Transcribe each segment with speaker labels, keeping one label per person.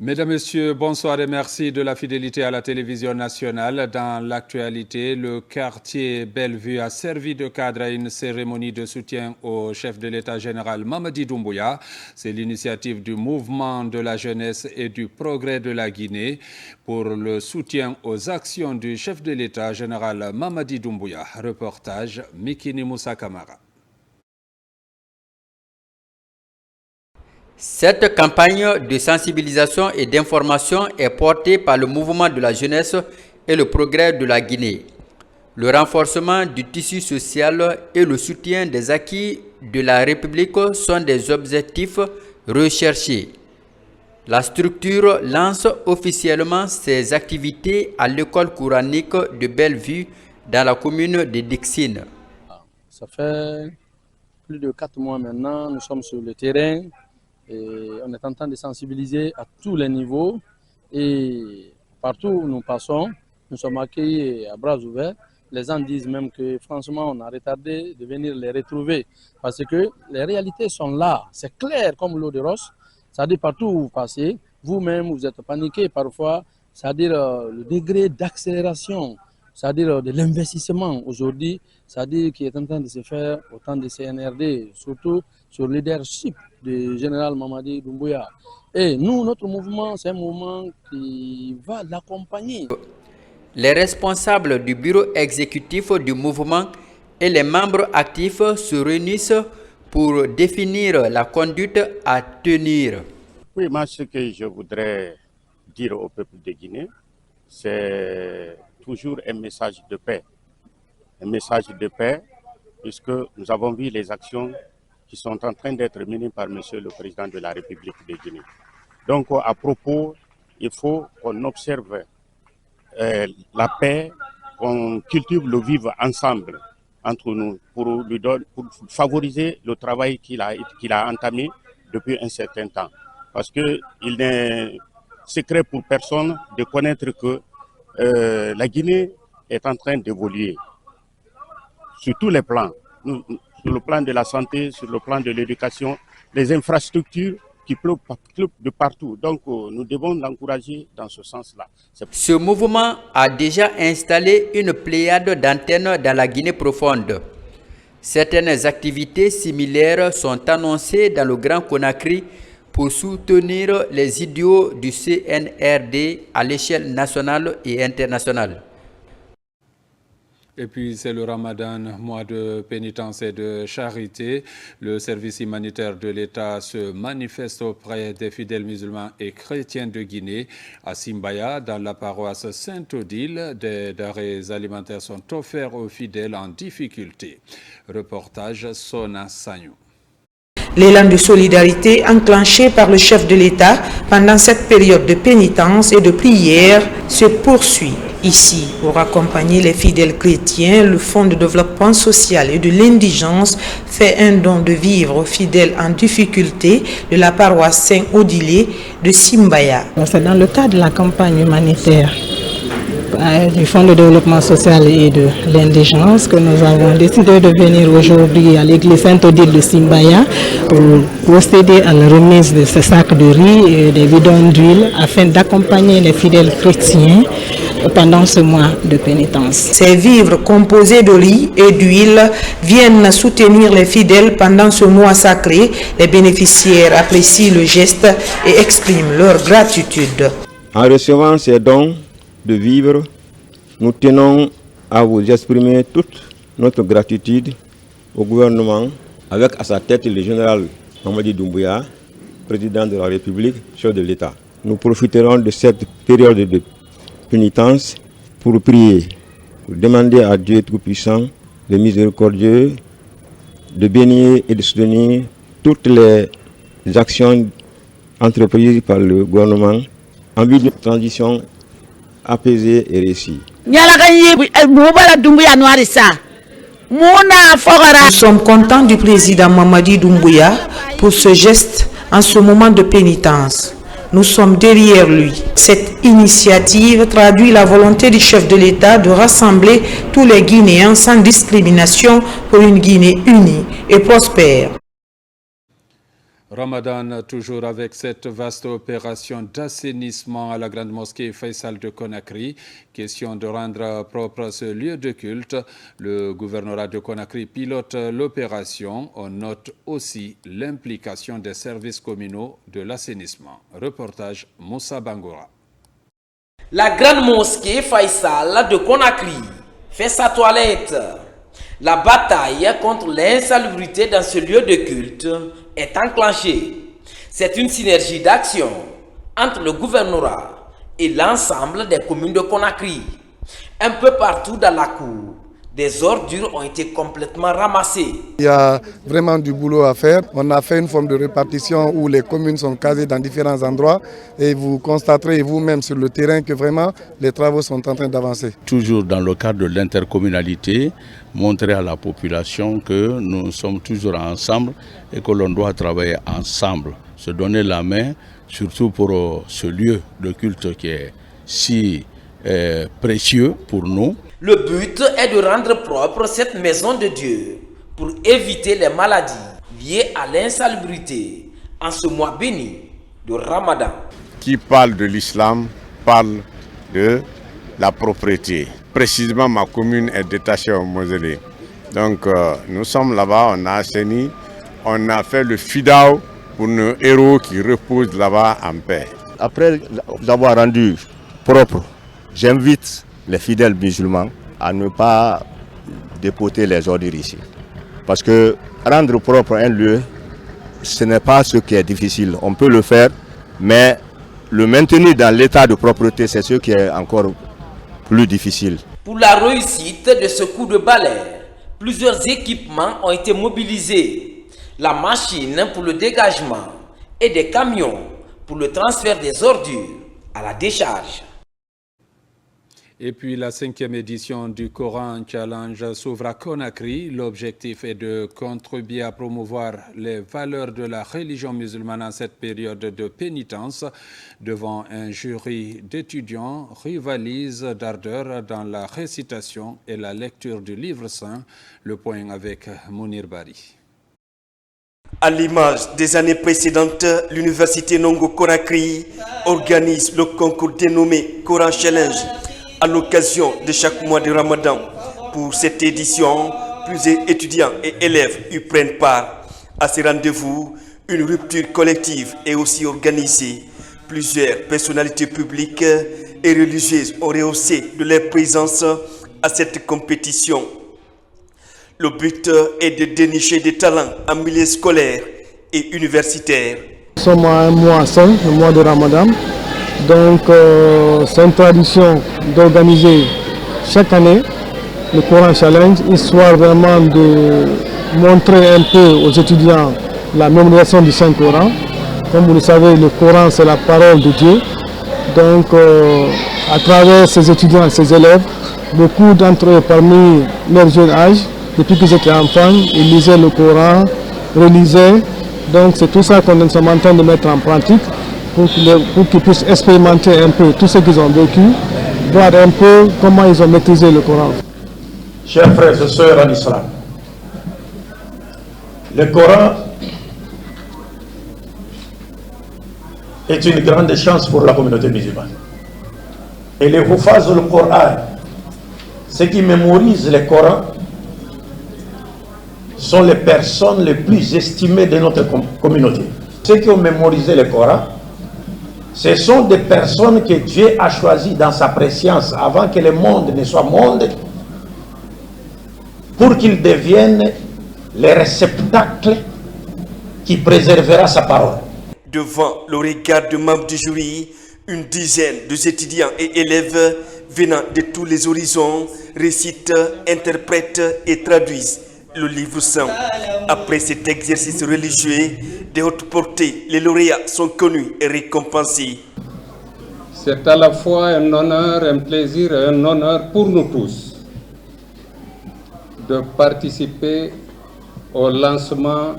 Speaker 1: Mesdames, Messieurs, bonsoir et merci de la fidélité à la télévision nationale. Dans l'actualité, le quartier Bellevue a servi de cadre à une cérémonie de soutien au chef de l'État général Mamadi Doumbouya. C'est l'initiative du mouvement de la jeunesse et du progrès de la Guinée pour le soutien aux actions du chef de l'État général Mamadi Doumbouya. Reportage Mikini Moussa Kamara.
Speaker 2: Cette campagne de sensibilisation et d'information est portée par le mouvement de la jeunesse et le progrès de la Guinée. Le renforcement du tissu social et le soutien des acquis de la République sont des objectifs recherchés. La structure lance officiellement ses activités à l'école coranique de Bellevue dans la commune de Dixine.
Speaker 3: Ça fait plus de 4 mois maintenant, nous sommes sur le terrain. Et on est en train de sensibiliser à tous les niveaux et partout où nous passons, nous sommes accueillis à bras ouverts. Les gens disent même que franchement, on a retardé de venir les retrouver parce que les réalités sont là. C'est clair comme l'eau de roche. C'est-à-dire partout où vous passez, vous-même vous êtes paniqué parfois. C'est-à-dire le degré d'accélération, c'est-à-dire de l'investissement aujourd'hui, c'est-à-dire qui est en train de se faire au temps de CNRD, surtout sur le leadership du général Mamadi Doumbouya. Et nous, notre mouvement, c'est un mouvement qui va l'accompagner.
Speaker 2: Les responsables du bureau exécutif du mouvement et les membres actifs se réunissent pour définir la conduite à tenir.
Speaker 4: Oui, moi, ce que je voudrais dire au peuple de Guinée, c'est toujours un message de paix. Un message de paix, puisque nous avons vu les actions qui sont en train d'être menées par Monsieur le Président de la République de Guinée. Donc, à propos, il faut qu'on observe la paix, qu'on cultive le vivre ensemble entre nous pour favoriser le travail qu'il a entamé depuis un certain temps. Parce qu'il n'est secret pour personne de connaître que la Guinée est en train d'évoluer sur tous les plans. Sur le plan de la santé, sur le plan de l'éducation, les infrastructures qui pleuvent de partout. Donc, nous devons l'encourager dans ce sens-là.
Speaker 2: Ce mouvement a déjà installé une pléiade d'antennes dans la Guinée profonde. Certaines activités similaires sont annoncées dans le Grand Conakry pour soutenir les idéaux du CNRD à l'échelle nationale et internationale.
Speaker 1: Et puis c'est le Ramadan, mois de pénitence et de charité. Le service humanitaire de l'État se manifeste auprès des fidèles musulmans et chrétiens de Guinée. À Simbaya, dans la paroisse Sainte-Odile, des denrées alimentaires sont offerts aux fidèles en difficulté. Reportage Sona Sagnou.
Speaker 5: L'élan de solidarité enclenché par le chef de l'État pendant cette période de pénitence et de prière se poursuit. Ici, pour accompagner les fidèles chrétiens, le Fonds de développement social et de l'indigence fait un don de vivres aux fidèles en difficulté de la paroisse Saint-Odile de Simbaya.
Speaker 6: C'est dans le cadre de la campagne humanitaire du Fonds de développement social et de l'indigence que nous avons décidé de venir aujourd'hui à l'église Sainte-Odile de Simbaya pour procéder à la remise de ces sacs de riz et des bidons d'huile afin d'accompagner les fidèles chrétiens pendant ce mois de pénitence.
Speaker 5: Ces vivres composés de riz et d'huile viennent soutenir les fidèles pendant ce mois sacré. Les bénéficiaires apprécient le geste et expriment leur gratitude.
Speaker 7: En recevant ces dons de vivres, nous tenons à vous exprimer toute notre gratitude au gouvernement, avec à sa tête le général Mamadi Doumbouya, président de la République, chef de l'État. Nous profiterons de cette période de pénitence pour prier, pour demander à Dieu Tout-Puissant, le miséricordieux, de bénir et de soutenir toutes les actions entreprises par le gouvernement en vue d'une transition apaisée et réussie.
Speaker 5: Nous sommes contents du président Mamadi Doumbouya pour ce geste en ce moment de pénitence. Nous sommes derrière lui. Cette initiative traduit la volonté du chef de l'État de rassembler tous les Guinéens sans discrimination pour une Guinée unie et prospère.
Speaker 1: Ramadan, toujours avec cette vaste opération d'assainissement à la grande mosquée Faisal de Conakry. Question de rendre propre ce lieu de culte. Le gouvernorat de Conakry pilote l'opération. On note aussi l'implication des services communaux de l'assainissement. Reportage Moussa Bangoura.
Speaker 8: La grande mosquée Faisal de Conakry fait sa toilette. La bataille contre l'insalubrité dans ce lieu de culte est enclenchée. C'est une synergie d'action entre le gouvernorat et l'ensemble des communes de Conakry. Un peu partout dans la cour, des ordures ont été complètement ramassées.
Speaker 9: Il y a vraiment du boulot à faire. On a fait une forme de répartition où les communes sont casées dans différents endroits et vous constaterez vous-même sur le terrain que vraiment les travaux sont en train d'avancer.
Speaker 10: Toujours dans le cadre de l'intercommunalité, montrer à la population que nous sommes toujours ensemble et que l'on doit travailler ensemble, se donner la main, surtout pour ce lieu de culte qui est si précieux pour nous.
Speaker 8: Le but est de rendre propre cette maison de Dieu pour éviter les maladies liées à l'insalubrité en ce mois béni de Ramadan.
Speaker 4: Qui parle de l'islam parle de la propriété. Précisément, ma commune est détachée au mausolée. Donc nous sommes là-bas, on a assaini, on a fait le fidao pour nos héros qui reposent là-bas en paix.
Speaker 11: Après avoir rendu propre, j'invite les fidèles musulmans à ne pas dépoter les ordures ici. Parce que rendre propre un lieu, ce n'est pas ce qui est difficile. On peut le faire, mais le maintenir dans l'état de propreté, c'est ce qui est encore plus difficile.
Speaker 8: Pour la réussite de ce coup de balai, plusieurs équipements ont été mobilisés. La machine pour le dégagement et des camions pour le transfert des ordures à la décharge.
Speaker 1: Et puis la 5e édition du Coran Challenge s'ouvre à Conakry. L'objectif est de contribuer à promouvoir les valeurs de la religion musulmane en cette période de pénitence. Devant un jury d'étudiants, rivalise d'ardeur dans la récitation et la lecture du livre saint. Le point avec Mounir Bari.
Speaker 12: À l'image des années précédentes, l'université Nongo Conakry organise le concours dénommé Coran Challenge à l'occasion de chaque mois de Ramadan. Pour cette édition, plusieurs étudiants et élèves y prennent part. À ce rendez-vous, une rupture collective est aussi organisée. Plusieurs personnalités publiques et religieuses ont rehaussé de leur présence à cette compétition. Le but est de dénicher des talents en milieu scolaire et universitaire.
Speaker 9: Nous sommes à un mois saint, le mois de Ramadan. Donc c'est une tradition d'organiser chaque année le Coran Challenge, histoire vraiment de montrer un peu aux étudiants la mémorisation du Saint-Coran. Comme vous le savez, le Coran c'est la parole de Dieu. Donc à travers ces étudiants, ces élèves, beaucoup d'entre eux parmi leur jeune âge, depuis qu'ils étaient enfants, ils lisaient le Coran, relisaient. Donc c'est tout ça qu'on est en train de mettre en pratique pour qu'ils puissent expérimenter un peu tout ce qu'ils ont vécu, voir un peu comment ils ont maîtrisé le Coran.
Speaker 13: Chers frères et sœurs en islam, le Coran est une grande chance pour la communauté musulmane. Et les Hufaz le Coran, ceux qui mémorisent le Coran, sont les personnes les plus estimées de notre communauté. Ceux qui ont mémorisé le Coran, ce sont des personnes que Dieu a choisies dans sa préscience avant que le monde ne soit monde, pour qu'ils deviennent les réceptacles qui préservera sa parole.
Speaker 12: Devant le regard de membres du jury, une dizaine d'étudiants et élèves venant de tous les horizons récitent, interprètent et traduisent le livre saint. Après cet exercice religieux de haute portée, les lauréats sont connus et récompensés.
Speaker 14: C'est à la fois un honneur, un plaisir et un honneur pour nous tous de participer au lancement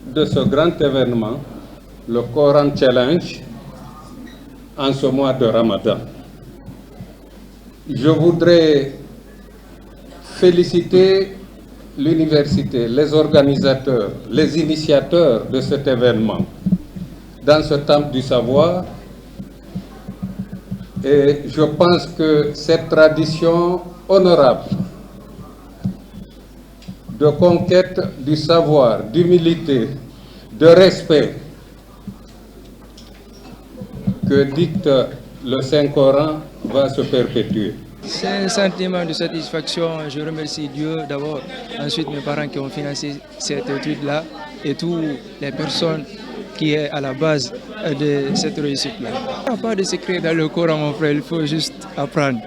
Speaker 14: de ce grand événement, le Coran Challenge, en ce mois de Ramadan. Je voudrais féliciter l'université, les organisateurs, les initiateurs de cet événement dans ce temple du savoir. Et je pense que cette tradition honorable de conquête du savoir, d'humilité, de respect que dicte le Saint-Coran va se perpétuer.
Speaker 15: C'est un sentiment de satisfaction. Je remercie Dieu d'abord, ensuite mes parents qui ont financé cette étude-là et toutes les personnes qui sont à la base de cette réussite-là. Il n'y a pas de secret dans le Coran, mon frère, il faut juste apprendre.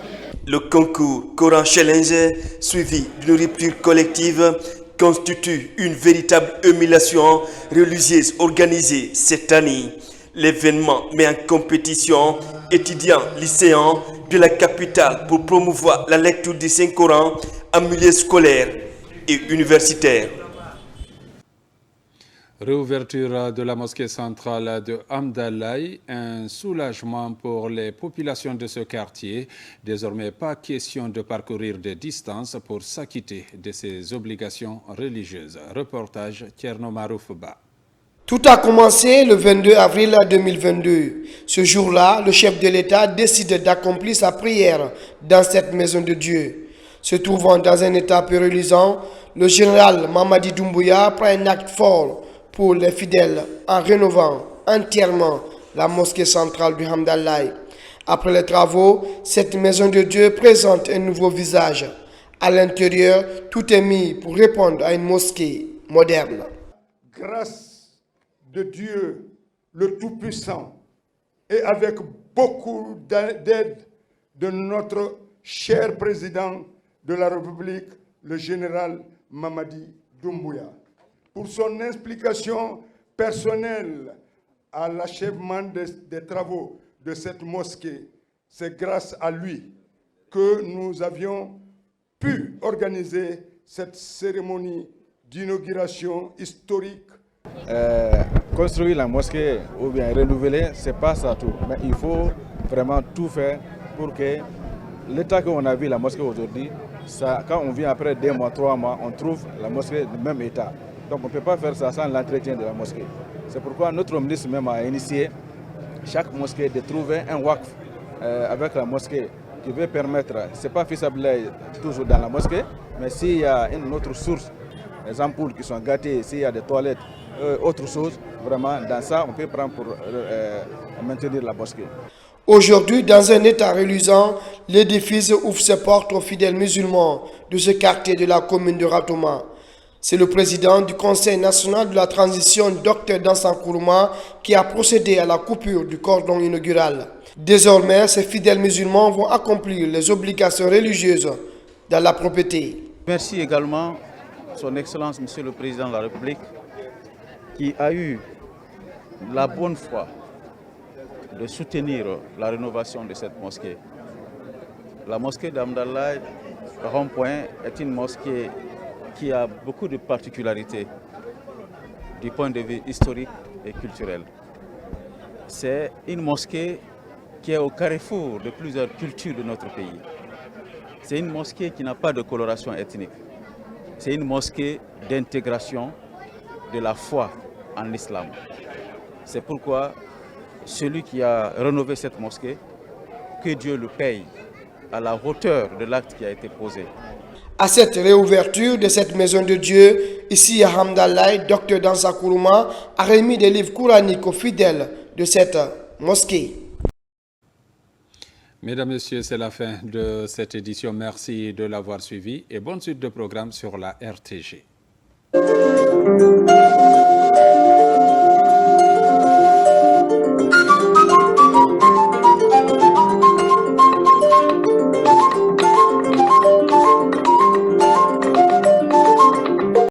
Speaker 12: Le concours Coran Challenge, suivi d'une rupture collective, constitue une véritable émulation religieuse organisée cette année. L'événement met en compétition étudiants, lycéens de la capitale pour promouvoir la lecture du Saint-Coran en milieu scolaire et universitaire.
Speaker 1: Réouverture de la mosquée centrale de Hamdallaye, un soulagement pour les populations de ce quartier. Désormais, pas question de parcourir des distances pour s'acquitter de ses obligations religieuses. Reportage Thierno Maroufba.
Speaker 16: Tout a commencé le 22 avril 2022. Ce jour-là, le chef de l'État décide d'accomplir sa prière dans cette maison de Dieu. Se trouvant dans un état peu reluisant, le général Mamadi Doumbouya prend un acte fort pour les fidèles en rénovant entièrement la mosquée centrale du Hamdallaye. Après les travaux, cette maison de Dieu présente un nouveau visage. À l'intérieur, tout est mis pour répondre à une mosquée moderne.
Speaker 17: Grâce de Dieu le Tout-Puissant et avec beaucoup d'aide de notre cher président de la République, le général Mamadi Doumbouya. Pour son implication personnelle à l'achèvement des travaux de cette mosquée, c'est grâce à lui que nous avions pu organiser cette cérémonie d'inauguration historique.
Speaker 18: Construire la mosquée ou bien renouveler, c'est pas ça tout. Mais il faut vraiment tout faire pour que l'état qu'on a vu la mosquée aujourd'hui, quand on vient après 2 mois, 3 mois, on trouve la mosquée du même état. Donc on ne peut pas faire ça sans l'entretien de la mosquée. C'est pourquoi notre ministre même a initié chaque mosquée de trouver un waqf avec la mosquée qui veut permettre, ce n'est pas faisable toujours dans la mosquée, mais s'il y a une autre source, les ampoules qui sont gâtées, s'il y a des toilettes, autre chose, vraiment, dans ça, on peut prendre pour maintenir la mosquée.
Speaker 16: Aujourd'hui, dans un état reluisant, l'édifice ouvre ses portes aux fidèles musulmans de ce quartier de la commune de Ratouma. C'est le président du Conseil national de la transition, Dr Dansan Kourouma, qui a procédé à la coupure du cordon inaugural. Désormais, ces fidèles musulmans vont accomplir les obligations religieuses dans la propreté.
Speaker 19: Merci également Son Excellence, Monsieur le Président de la République, qui a eu la bonne foi de soutenir la rénovation de cette mosquée. La mosquée d'Hamdallaye Rond-Point est une mosquée qui a beaucoup de particularités du point de vue historique et culturel. C'est une mosquée qui est au carrefour de plusieurs cultures de notre pays. C'est une mosquée qui n'a pas de coloration ethnique. C'est une mosquée d'intégration de la foi en l'islam. C'est pourquoi celui qui a rénové cette mosquée, que Dieu le paye à la hauteur de l'acte qui a été posé.
Speaker 16: À cette réouverture de cette maison de Dieu, ici à Hamdallaye, Dr Dansan Kourouma a remis des livres coraniques aux fidèles de cette mosquée.
Speaker 1: Mesdames, Messieurs, c'est la fin de cette édition. Merci de l'avoir suivi et bonne suite de programme sur la RTG.